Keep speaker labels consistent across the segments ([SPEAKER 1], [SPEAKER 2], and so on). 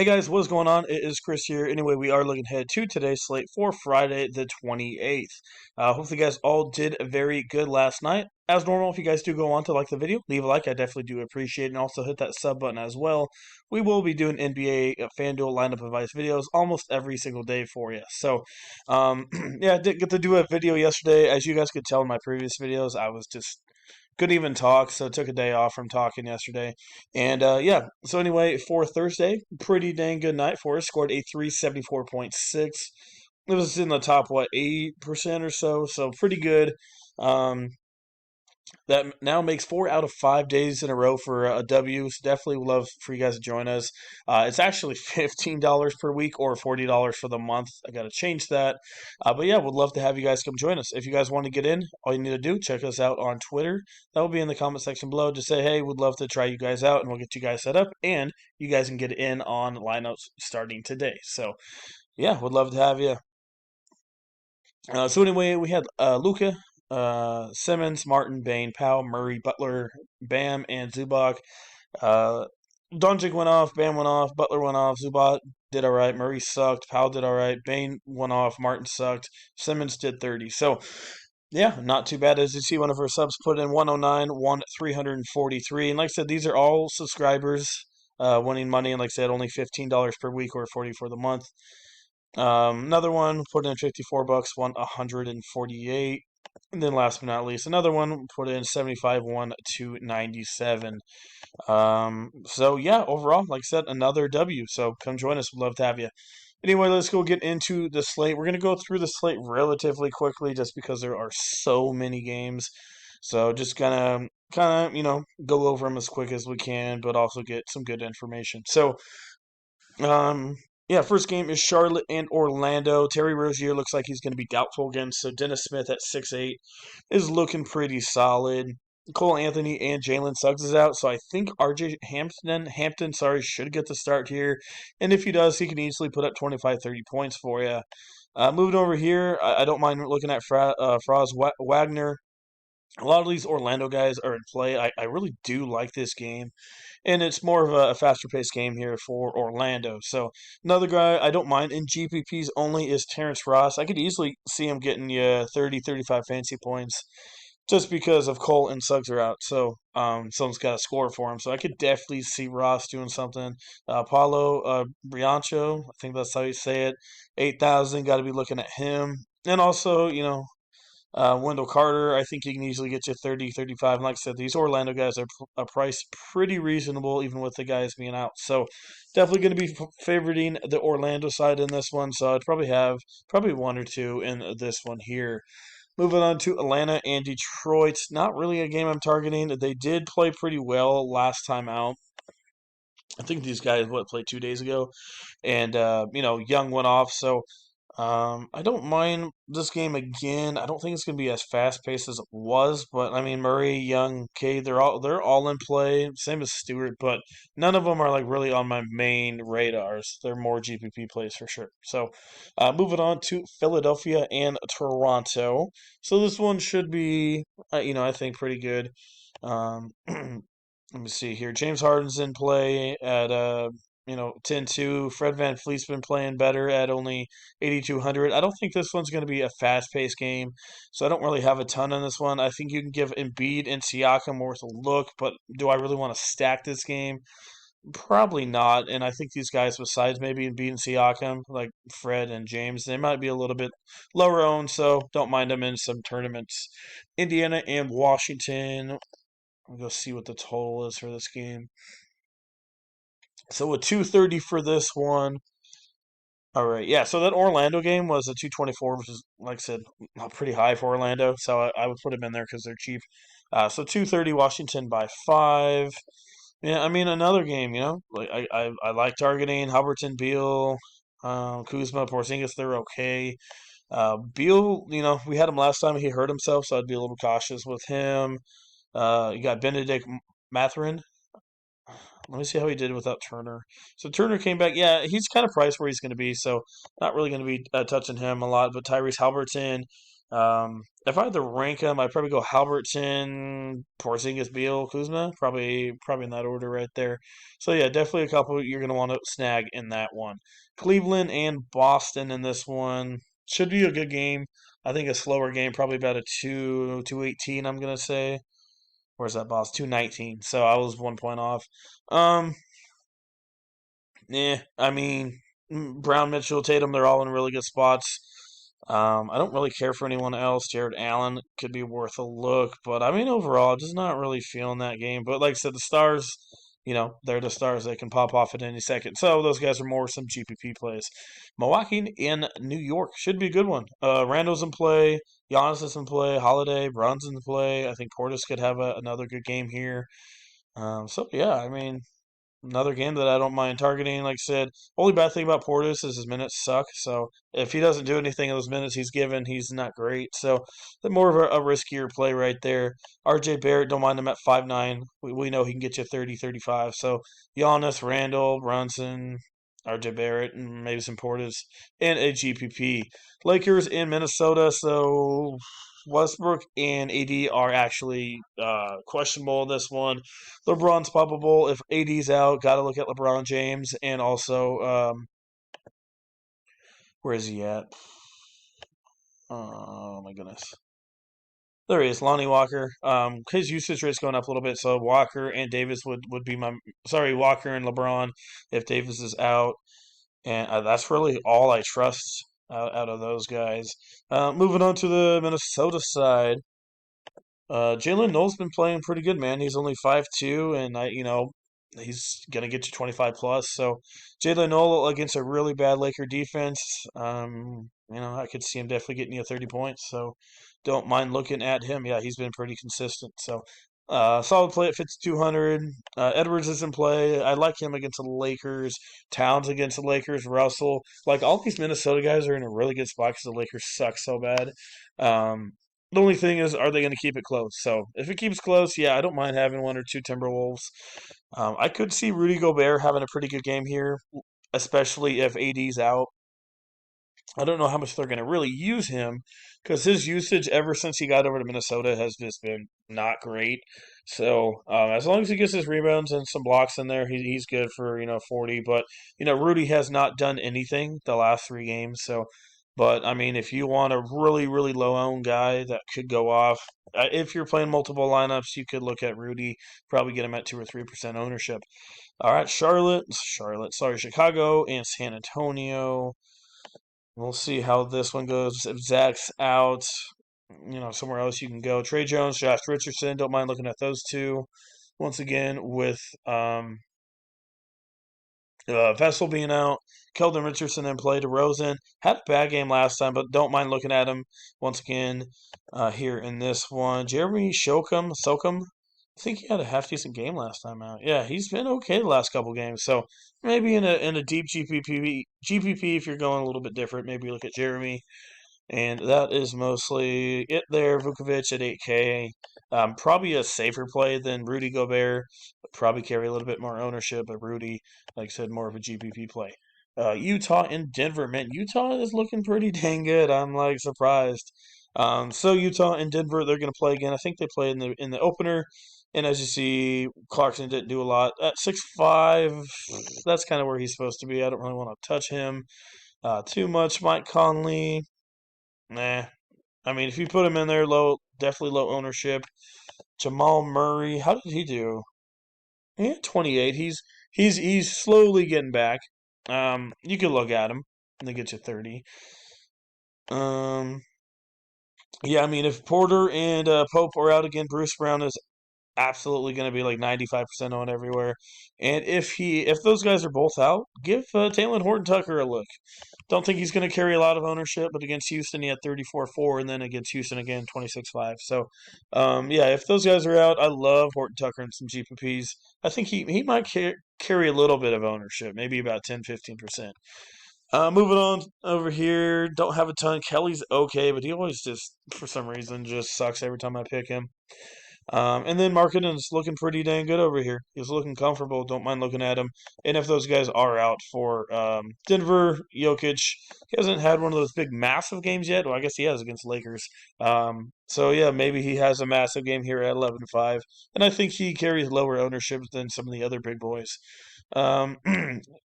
[SPEAKER 1] Hey guys, what is going on? It is Chris here. Anyway, we are looking ahead to today's slate for Friday the 28th. Hopefully you guys all did very good last night. As normal, if you guys do go on to like the video, leave a like. I definitely do appreciate it. And also hit that sub button as well. We will be doing NBA Fanduel lineup advice videos almost every single day for you. So, yeah, I did get to do a video yesterday. As you guys could tell in my previous videos, I was just couldn't even talk, so took a day off from talking yesterday. And yeah, so anyway, for Thursday, pretty dang good night for us. Scored a 374.6. It was in the top, what, 8% or so pretty good. Um, that now makes 4 out of 5 days in a row for a W. So definitely would love for you guys to join us. It's actually $15 per week or $40 for the month. I got to change that. But yeah, would love to have you guys come join us. If you guys want to get in, all you need to do, check us out on Twitter. That will be in the comment section below. Just say, hey, would love to try you guys out, and we'll get you guys set up. And you guys can get in on lineups starting today. So yeah, would love to have you. So anyway, we had Luca, Simmons, Martin, Bain, Powell, Murray, Butler, Bam, and Zubac. Uh, Doncic went off, Bam went off, Butler went off, Zubac did all right, Murray sucked, Powell did all right, Bain went off, Martin sucked, Simmons did 30. So yeah, not too bad. As you see, one of our subs put in 109, won 343. And like I said, these are all subscribers winning money. And like I said, only $15 per week or 40 for the month. Another one put in 54 bucks, won 148. And then last but not least, another one put in 75, won 297. So yeah, overall, like I said, another W. So come join us. We'd love to have you. Anyway, let's go get into the slate. We're gonna go through the slate relatively quickly, just because there are so many games. So just gonna kind of go over them as quick as we can, but also get some good information. So um, yeah, first game is Charlotte and Orlando. Terry Rozier looks like he's going to be doubtful again, so Dennis Smith at 6'8" is looking pretty solid. Cole Anthony and Jalen Suggs is out, so I think RJ Hampton, sorry, should get the start here. And if he does, he can easily put up 25, 30 points for you. Moving over here, I don't mind looking at Wagner. A lot of these Orlando guys are in play. I really do like this game, and it's more of a faster paced game here for Orlando. So another guy I don't mind in GPPs only is Terrence Ross. I could easily see him getting you 30, 35 fancy points just because of Cole and Suggs are out. So someone's got to score for him. So I could definitely see Ross doing something. Paulo Briancho, I think that's how you say it, 8,000. Got to be looking at him. And also, Wendell Carter, I think he can easily get you 30, 35. And like I said, these Orlando guys are priced pretty reasonable, even with the guys being out. So definitely going to be favoriting the Orlando side in this one. So I'd probably have one or two in this one here. Moving on to Atlanta and Detroit. Not really a game I'm targeting. They did play pretty well last time out. I think these guys played 2 days ago, and Young went off. So I don't mind this game again. I don't think it's going to be as fast paced as it was, but I mean Murray, Young, Cade, they're all in play. Same as Stewart, but none of them are like really on my main radars. They're more GPP plays for sure. So moving on to Philadelphia and Toronto. So this one should be, I think pretty good. Let me see here. James Harden's in play at 10-2. Fred VanVleet's been playing better at only 8,200. I don't think this one's going to be a fast-paced game, so I don't really have a ton on this one. I think you can give Embiid and Siakam worth a look, but do I really want to stack this game? Probably not. And I think these guys, besides maybe Embiid and Siakam, like Fred and James, they might be a little bit lower owned, so don't mind them in some tournaments. Indiana and Washington. I'll go see what the total is for this game. So a 230 for this one. All right, yeah. So that Orlando game was a 224, which is, like I said, pretty high for Orlando. So I would put them in there because they're cheap. So 230 Washington by 5. Yeah, I mean another game. Like I like targeting Huberton, Beal, Kuzma, Porzingis. They're okay. Beal, we had him last time. He hurt himself, so I'd be a little cautious with him. You got Benedict Mathurin. Let me see how he did without Turner. So Turner came back. Yeah, he's kind of priced where he's going to be, so not really going to be touching him a lot. But Tyrese Halliburton, If I had to rank them, I'd probably go Halbertson, Porzingis, Beal, Kuzma. Probably in that order right there. So yeah, definitely a couple you're gonna want to snag in that one. Cleveland and Boston in this one should be a good game. I think a slower game, probably about a 2-18. I'm gonna say. Where's that boss? 219. So I was 1 point off. Um, yeah, I mean, Brown, Mitchell, Tatum, they're all in really good spots. I don't really care for anyone else. Jared Allen could be worth a look, but I mean, overall, just not really feeling that game. But like I said, the Stars, they're the Stars. They can pop off at any second. So those guys are more some GPP plays. Milwaukee in New York should be a good one. Randall's in play. Giannis is in play. Holiday, Brun's in play. I think Portis could have another good game here. So yeah, I mean, another game that I don't mind targeting. Like I said, only bad thing about Portis is his minutes suck. So if he doesn't do anything in those minutes he's given, he's not great. So more of a riskier play right there. RJ Barrett, don't mind him at 5'9". We know he can get you 30, 35. So Giannis, Randall, Brunson, RJ Barrett, and maybe some Portis, and a GPP. Lakers in Minnesota. So Westbrook and AD are actually questionable in this one. LeBron's probable. If AD's out, got to look at LeBron James. And also, where is he at? Oh, my goodness. There he is, Lonnie Walker. His usage rate's going up a little bit, so Walker and Davis would be my. Sorry, Walker and LeBron if Davis is out. And that's really all I trust out of those guys. Moving on to the Minnesota side. Jalen Noel's been playing pretty good, man. He's only 5'2", and he's gonna get you 25 plus. So Jalen Noel against a really bad Laker defense, I could see him definitely getting you 30 points. So don't mind looking at him. Yeah, he's been pretty consistent. So solid play at 5,200. Edwards is in play. I like him against the Lakers. Towns against the Lakers. Russell. Like all these Minnesota guys are in a really good spot because the Lakers suck so bad. The only thing is, are they going to keep it close? So if it keeps close, yeah, I don't mind having one or two Timberwolves. I could see Rudy Gobert having a pretty good game here, especially if AD's out. I don't know how much they're going to really use him because his usage ever since he got over to Minnesota has just been not great. So as long as he gets his rebounds and some blocks in there, he's good for 40. But Rudy has not done anything the last 3 games. So, but I mean, if you want a really really low owned guy that could go off, if you're playing multiple lineups, you could look at Rudy. Probably get him at 2 or 3% ownership. All right, sorry, Chicago and San Antonio. We'll see how this one goes. If Zach's out, somewhere else you can go. Trey Jones, Josh Richardson. Don't mind looking at those two. Once again, with Vessel being out, Keldon Richardson in play. DeRozan had a bad game last time, but don't mind looking at him once again here in this one. Jeremy Sokum. I think he had a half decent game last time out. Yeah, he's been okay the last couple games. So maybe in a deep GPP if you're going a little bit different, maybe look at Jeremy. And that is mostly it there. Vukovic at 8K. Probably a safer play than Rudy Gobert. Probably carry a little bit more ownership, but Rudy, like I said, more of a GPP play. Utah and Denver, man. Utah is looking pretty dang good. I'm like surprised. So Utah and Denver, they're going to play again. I think they played in the opener. And as you see, Clarkson didn't do a lot. At 6'5", that's kind of where he's supposed to be. I don't really want to touch him too much. Mike Conley, nah. I mean, if you put him in there, definitely low ownership. Jamal Murray, how did he do? He had 28. He's slowly getting back. You could look at him and they get you 30. Um, yeah, I mean, if Porter and Pope are out again, Bruce Brown is absolutely going to be like 95% on everywhere. And if those guys are both out, give Taylor Horton Tucker a look. Don't think he's going to carry a lot of ownership, but against Houston he had 34-4, and then against Houston again 26-5. So, yeah, if those guys are out, I love Horton Tucker and some GPPs. I think he might carry a little bit of ownership, maybe about 10-15%. Moving on over here, don't have a ton. Kelly's okay, but he always just, for some reason, just sucks every time I pick him. And then Markkanen's looking pretty dang good over here. He's looking comfortable. Don't mind looking at him. And if those guys are out for Denver, Jokic, he hasn't had one of those big massive games yet. Well, I guess he has against Lakers. So yeah, maybe he has a massive game here at 11-5, and I think he carries lower ownership than some of the other big boys. Um,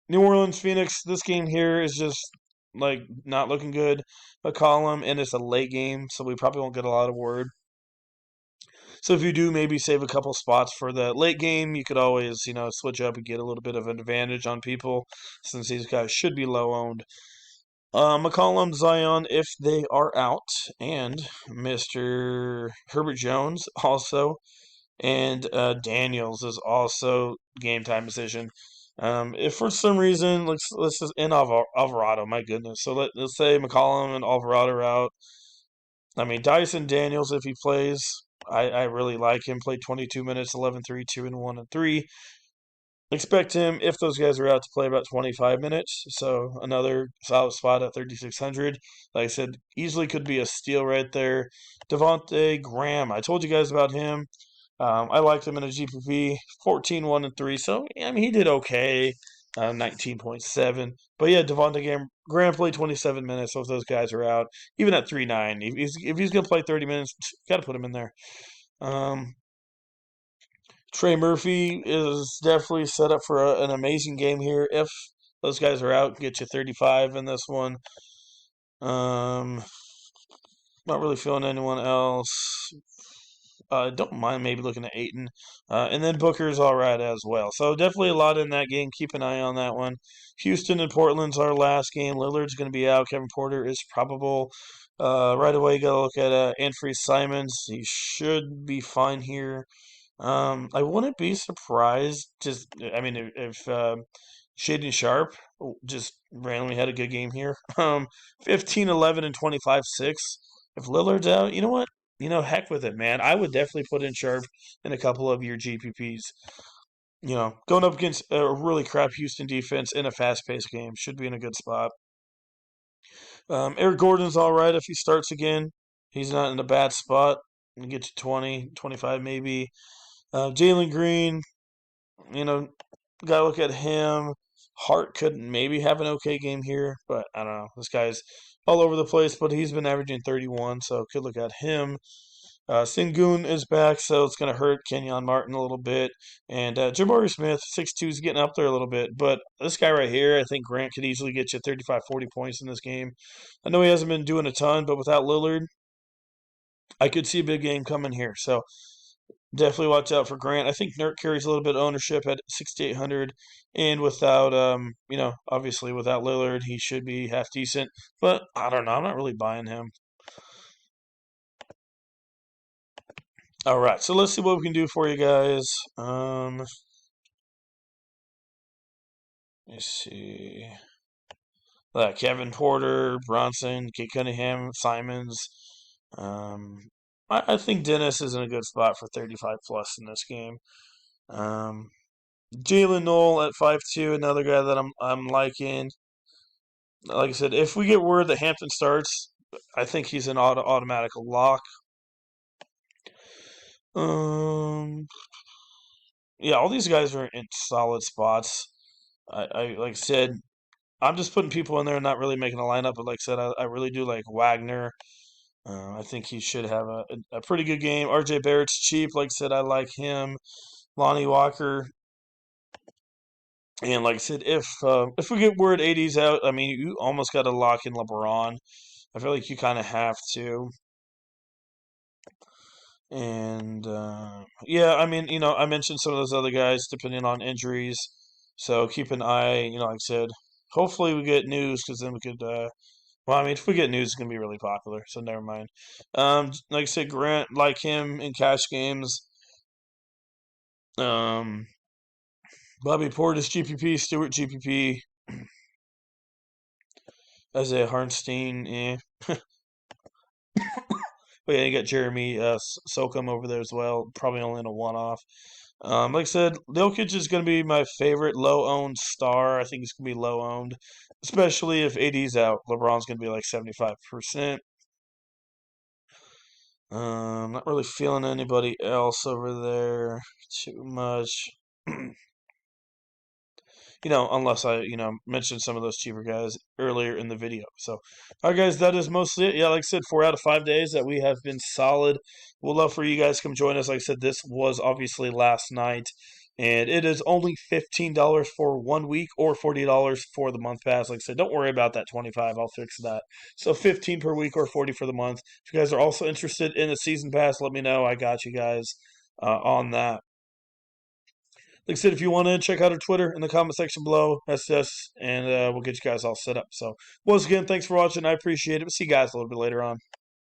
[SPEAKER 1] New Orleans, Phoenix. This game here is just like not looking good. McCollum, and it's a late game, so we probably won't get a lot of word. So if you do maybe save a couple spots for the late game, you could always, switch up and get a little bit of an advantage on people since these guys should be low owned. McCollum, Zion, if they are out, and Mr. Herbert Jones also, and Daniels is also game time decision. If for some reason, let's just in Alvarado, my goodness. So let's say McCollum and Alvarado are out. I mean, Dyson Daniels, if he plays, I really like him. Played 22 minutes, 11-3, 2 and 1 and 3. Expect him, if those guys are out, to play about 25 minutes. So another solid spot at 3,600. Like I said, easily could be a steal right there. Devontae Graham, I told you guys about him. I liked him in a GPP, 14, 1 and 3. So, I mean, he did okay, 19.7. But yeah, Devontae Graham played 27 minutes, so if those guys are out, even at 3.9, if he's going to play 30 minutes, got to put him in there. Trey Murphy is definitely set up for an amazing game here. If those guys are out, get you 35 in this one. Not really feeling anyone else. Don't mind maybe looking at Ayton. And then Booker's all right as well. So definitely a lot in that game. Keep an eye on that one. Houston and Portland's our last game. Lillard's going to be out. Kevin Porter is probable. Right away, you got to look at Anfernee Simons. He should be fine here. I wouldn't be surprised. I mean, if Shaden Sharp just randomly had a good game here. 15, 11, and 25, 6. If Lillard's out, you know what? Heck with it, man. I would definitely put in Sharp in a couple of your GPPs. Going up against a really crap Houston defense in a fast-paced game should be in a good spot. Eric Gordon's all right if he starts again. He's not in a bad spot. Get to 20, 25 maybe. Jalen Green, got to look at him. Hart could maybe have an okay game here, but I don't know. This guy's all over the place, but he's been averaging 31, so could look at him. Sengun is back, so it's going to hurt Kenyon Martin a little bit. And Jabari Smith, 6'2", is getting up there a little bit. But this guy right here, I think Grant could easily get you 35, 40 points in this game. I know he hasn't been doing a ton, but without Lillard, I could see a big game coming here. So definitely watch out for Grant. I think Nurk carries a little bit of ownership at 6,800, and without, obviously without Lillard, he should be half decent. But I don't know. I'm not really buying him. All right, so let's see what we can do for you guys. Let's see. Kevin Porter, Bronson, Kate Cunningham, Simons. I think Dennis is in a good spot for 35 plus in this game. Jalen Knoll at 5'2", another guy that I'm liking. Like I said, if we get word that Hampton starts, I think he's an automatic lock. Yeah, all these guys are in solid spots. I like I said, I'm just putting people in there and not really making a lineup. But like I said, I really do like Wagner. I think he should have a pretty good game. RJ Barrett's cheap. Like I said, I like him. Lonnie Walker. And like I said, if we get word AD's out, I mean, you almost got to lock in LeBron. I feel like you kind of have to. And yeah, I mean, I mentioned some of those other guys depending on injuries. So keep an eye. Like I said, hopefully we get news because then we could. Well, I mean, if we get news, it's gonna be really popular. So never mind. Like I said, Grant, like him in cash games. Um, Bobby Portis GPP, Stewart GPP, Isaiah Harnstein. But yeah, you got Jeremy Sokum over there as well. Probably only in a one-off. Like I said, Jokic is going to be my favorite low-owned star. I think he's going to be low-owned, especially if AD's out. LeBron's going to be like 75%. Not really feeling anybody else over there too much. Unless I, mentioned some of those cheaper guys earlier in the video. So, all right, guys, that is mostly it. Yeah, like I said, 4 out of 5 days that we have been solid. We'll love for you guys to come join us. Like I said, this was obviously last night, and it is only $15 for 1 week or $40 for the month pass. Like I said, don't worry about that 25. I'll fix that. So 15 per week or 40 for the month. If you guys are also interested in the season pass, let me know. I got you guys on that. Like I said, if you want to check out our Twitter in the comment section below, that's us, and we'll get you guys all set up. So, once again, thanks for watching. I appreciate it. See you guys a little bit later on.